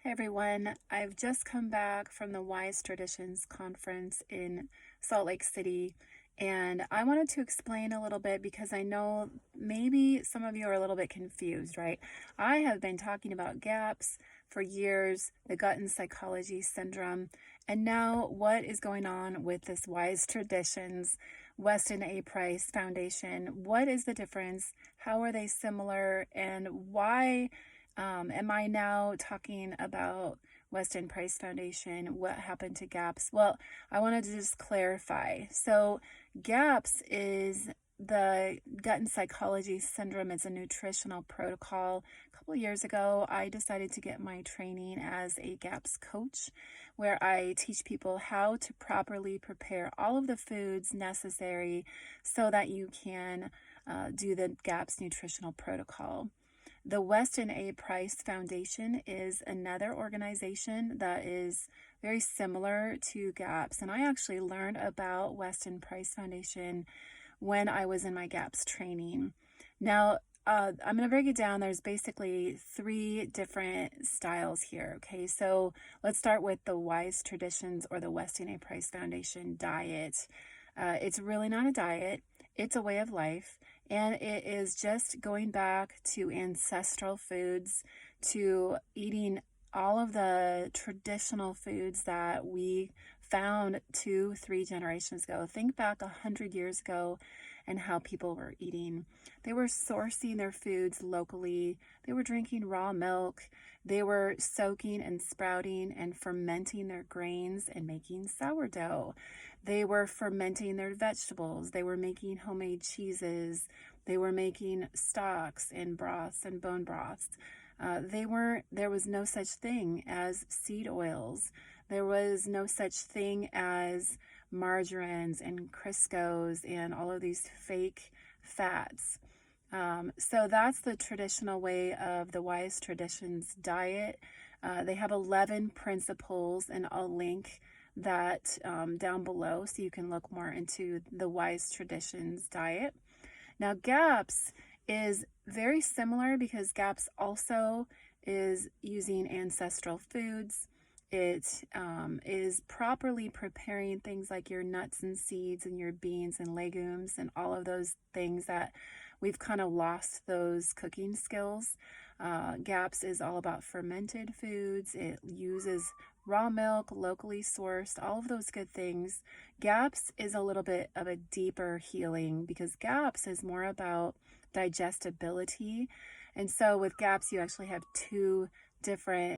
Hey everyone, I've just come back from the Wise Traditions Conference in Salt Lake City, and I wanted to explain a little bit because I know maybe some of you are a little bit confused, right? I have been talking about GAPS for years, the gut and psychology syndrome, and now what is going on with this Wise Traditions Weston A. Price Foundation? What is the difference? How are they similar? And why am I now talking about Weston Price Foundation? What happened to GAPS? Well, I wanted to just clarify. So, GAPS is the gut and psychology syndrome. It's a nutritional protocol. A couple of years ago, I decided to get my training as a GAPS coach, where I teach people how to properly prepare all of the foods necessary so that you can do the GAPS nutritional protocol. The Weston A. Price Foundation is another organization that is very similar to GAPS. And I actually learned about Weston Price Foundation when I was in my GAPS training. Now, I'm going to break it down. There's basically three different styles here. Okay, so let's start with the Wise Traditions or the Weston A. Price Foundation diet. It's really not a diet, it's a way of life. And it is just going back to ancestral foods, to eating all of the traditional foods that we found 2-3 generations ago. Think back 100 years ago and how people were eating. They were sourcing their foods locally. They were drinking raw milk. They were soaking and sprouting and fermenting their grains and making sourdough. They were fermenting their vegetables. They were making homemade cheeses. They were making stocks and broths and bone broths. There was no such thing as seed oils. There was no such thing as margarines and Crisco's and all of these fake fats. So that's the traditional way of the Wise Traditions diet. They have 11 principles, and I'll link that down below so you can look more into the Wise Traditions diet. Now, GAPS is very similar because GAPS also is using ancestral foods. It is properly preparing things like your nuts and seeds and your beans and legumes and all of those things that we've kind of lost those cooking skills. GAPS is all about fermented foods. It uses raw milk, locally sourced, all of those good things. GAPS is a little bit of a deeper healing because GAPS is more about digestibility. And so with GAPS, you actually have two different